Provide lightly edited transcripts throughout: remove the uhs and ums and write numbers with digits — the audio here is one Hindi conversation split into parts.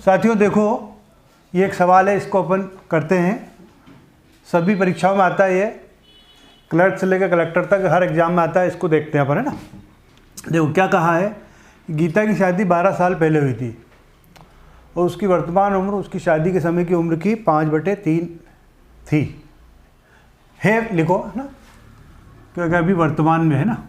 साथियों देखो, ये एक सवाल है, इसको अपन करते हैं। सभी परीक्षाओं में आता है ये, क्लर्क से लेकर कलेक्टर तक हर एग्जाम में आता है। इसको देखते हैं अपन, है ना। देखो क्या कहा है, गीता की शादी 12 साल पहले हुई थी और उसकी वर्तमान उम्र उसकी शादी के समय की उम्र की 5/3 थी। है लिखो, है ना, क्योंकि अभी वर्तमान में है ना।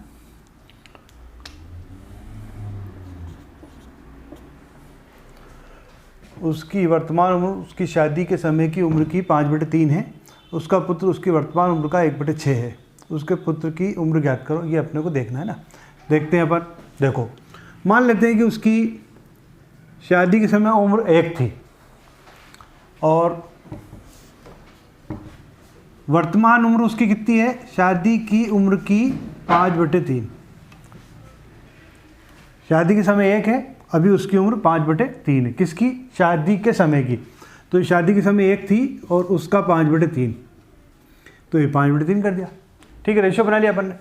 उसकी वर्तमान उम्र उसकी शादी के समय की उम्र की 5/3 है। उसका पुत्र उसकी वर्तमान उम्र का 1/6 है। उसके पुत्र की उम्र ज्ञात करो। ये अपने को देखना है ना। देखते हैं अपन। देखो, मान लेते हैं कि उसकी शादी के समय उम्र 1 थी और वर्तमान उम्र उसकी कितनी है, शादी की उम्र की 5/3। शादी के समय 1 है, अभी उसकी उम्र 5/3 है। किसकी, शादी के समय की। तो शादी के समय 1 थी और उसका 5/3, तो ये 5/3 कर दिया। ठीक है, रेशो बना लिया अपन ने।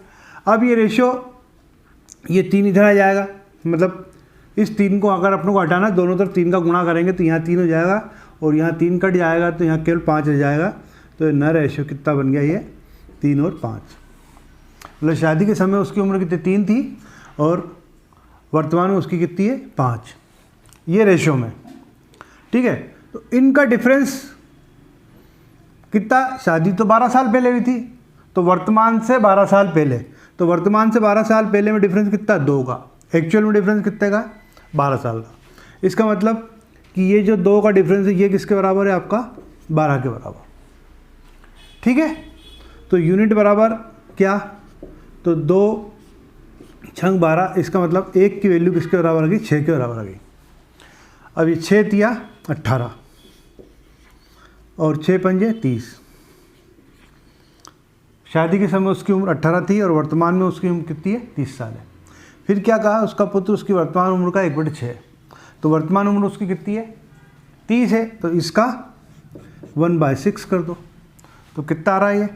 अब ये रेशो, ये 3 इधर आ जाएगा, मतलब इस 3 को अगर अपने को हटाना, दोनों तरफ 3 का गुणा करेंगे तो यहाँ 3 हो जाएगा और यहाँ 3 कट जाएगा तो यहाँ केवल 5 रह जाएगा। तो नया रेशो कितना बन गया, ये 3 और 5। मतलब शादी के समय उसकी उम्र कितनी, 3 थी और वर्तमान में उसकी कितनी है, 5। ये रेशो में, ठीक है। तो इनका डिफरेंस कितना, शादी तो 12 साल पहले हुई थी, तो वर्तमान से 12 साल पहले, तो वर्तमान से 12 साल पहले में डिफरेंस कितना, 2 का। एक्चुअल में डिफरेंस कितने का, 12 साल का। इसका मतलब कि ये जो 2 का डिफरेंस है, ये किसके बराबर है, आपका 12 के बराबर। ठीक है, तो यूनिट बराबर क्या, तो 2 छंग 12, इसका मतलब 1 की वैल्यू किसके बराबर आ गई, 6 के बराबर आ गई। अब ये 6 तिया 18 और 6 पंजे 30। शादी के समय उसकी उम्र 18 थी और वर्तमान में उसकी उम्र कितनी है, 30 साल है। फिर क्या कहा, उसका पुत्र उसकी वर्तमान उम्र का 1/6 है। तो वर्तमान उम्र उसकी कितनी है, 30 है, तो इसका 1/6 कर दो, तो कितना आ रहा है ये,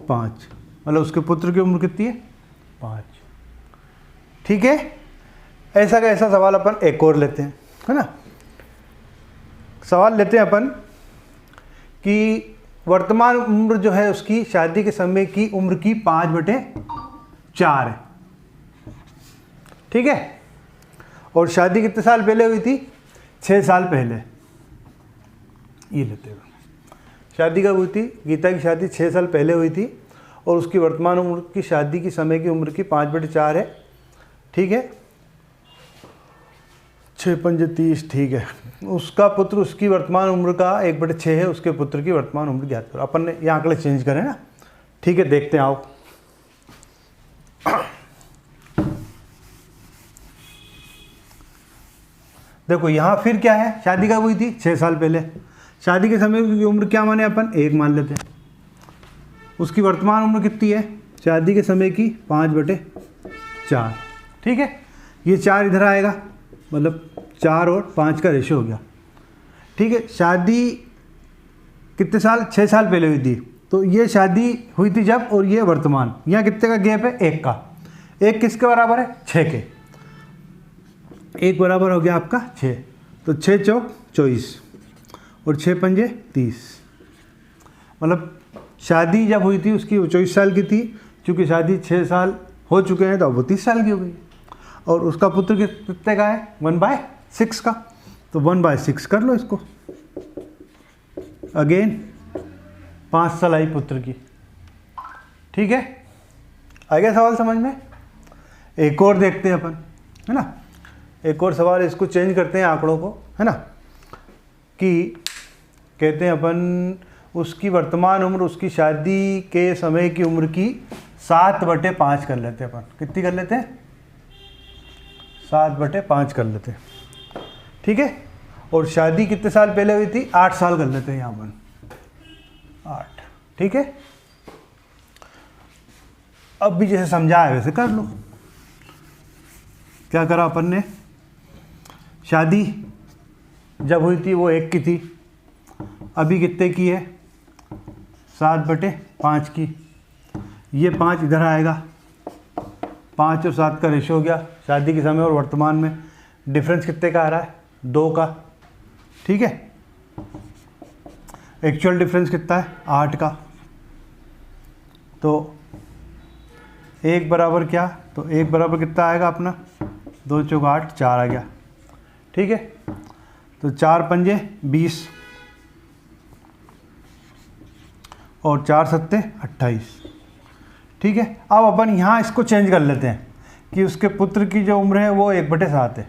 5। मतलब उसके पुत्र की उम्र कितनी है, 5। ठीक है, ऐसा का ऐसा सवाल अपन एक और लेते हैं, है ना। सवाल लेते हैं अपन कि वर्तमान उम्र जो है उसकी शादी के समय की उम्र की 5/4 है। ठीक है, और शादी कितने साल पहले हुई थी, 6 साल पहले। ये लेते हैं, शादी कब हुई थी, गीता की शादी 6 साल पहले हुई थी और उसकी वर्तमान उम्र की शादी की समय की उम्र की 5/4 है। ठीक है, 6 पंजे 30। ठीक है, उसका पुत्र उसकी वर्तमान उम्र का 1/6 है। उसके पुत्र की वर्तमान उम्र ज्ञात करो। अपन ने यहाँ आंकड़े चेंज करें ना। ठीक है, देखते हैं, आओ। देखो यहाँ फिर क्या है, शादी कब हुई थी, 6 साल पहले। शादी के समय की उम्र क्या माने अपन, 1 मान लेते हैं। उसकी वर्तमान उम्र कितनी है, शादी के समय की 5/4। ठीक है, ये 4 इधर आएगा, मतलब 4 और 5 का रेशो हो गया। ठीक है, शादी कितने साल, 6 साल पहले हुई थी, तो ये शादी हुई थी जब, और ये वर्तमान, यहाँ कितने का गैप है, 1 का। 1 किसके बराबर है, 6 के। 1 बराबर हो गया आपका 6, तो 6 चौक 24 और 6 पंजे 30। मतलब शादी जब हुई थी उसकी 24 साल की थी, क्योंकि शादी 6 साल हो चुके हैं तो अब वो 30 साल की हो गई। और उसका पुत्र कितने का है, 1/6 का, तो 1/6 कर लो इसको। अगेन 5 साल आई पुत्र की। ठीक है, आ गया सवाल समझ में। एक और देखते हैं अपन, है ना। एक और सवाल, इसको चेंज करते हैं आंकड़ों को, है ना, कि कहते हैं अपन उसकी वर्तमान उम्र उसकी शादी के समय की उम्र की 7/5 कर लेते हैं अपन। कितनी कर लेते हैं, 7/5 कर लेते हैं। ठीक है, और शादी कितने साल पहले हुई थी, 8 साल कर लेते हैं यहाँ अपन, 8। ठीक है, अब भी जैसे समझा है वैसे कर लो। क्या करा अपन ने, शादी जब हुई थी वो 1 की थी, अभी कितने की है, 7/5 की। ये 5 इधर आएगा, 5 और 7 का रेशो हो गया शादी के समय और वर्तमान में। डिफरेंस कितने का आ रहा है, 2 का। ठीक है। एक्चुअल डिफरेंस कितना है 8 का, तो 1 बराबर क्या, तो 1 बराबर कितना आएगा अपना 2 चौक 8, 4 आ गया। ठीक है, तो 4 पंजे 20 और 4 सत्ते 28। ठीक है, अब अपन यहाँ इसको चेंज कर लेते हैं कि उसके पुत्र की जो उम्र है वो 1/7 है।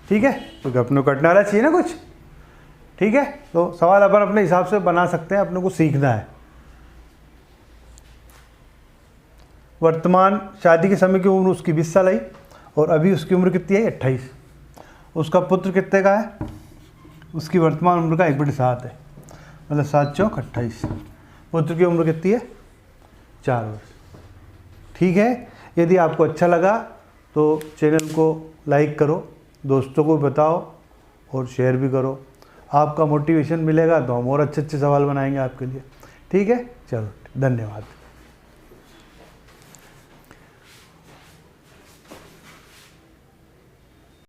ठीक है, तो अपने को कटने वाला चाहिए ना कुछ। ठीक है, तो सवाल अपन अपने हिसाब से बना सकते हैं, अपने को सीखना है। वर्तमान शादी के समय की उम्र उसकी 20 साल आई और अभी उसकी उम्र कितनी है 28। उसका पुत्र कितने का है, उसकी वर्तमान उम्र का 1/7 है, मतलब 7 चौक 28। पुत्र की उम्र कितनी है 4 वर्ष। ठीक है, यदि आपको अच्छा लगा तो चैनल को लाइक करो, दोस्तों को बताओ और शेयर भी करो। आपका मोटिवेशन मिलेगा तो हम और अच्छे अच्छे सवाल बनाएंगे आपके लिए। ठीक है, चलो धन्यवाद।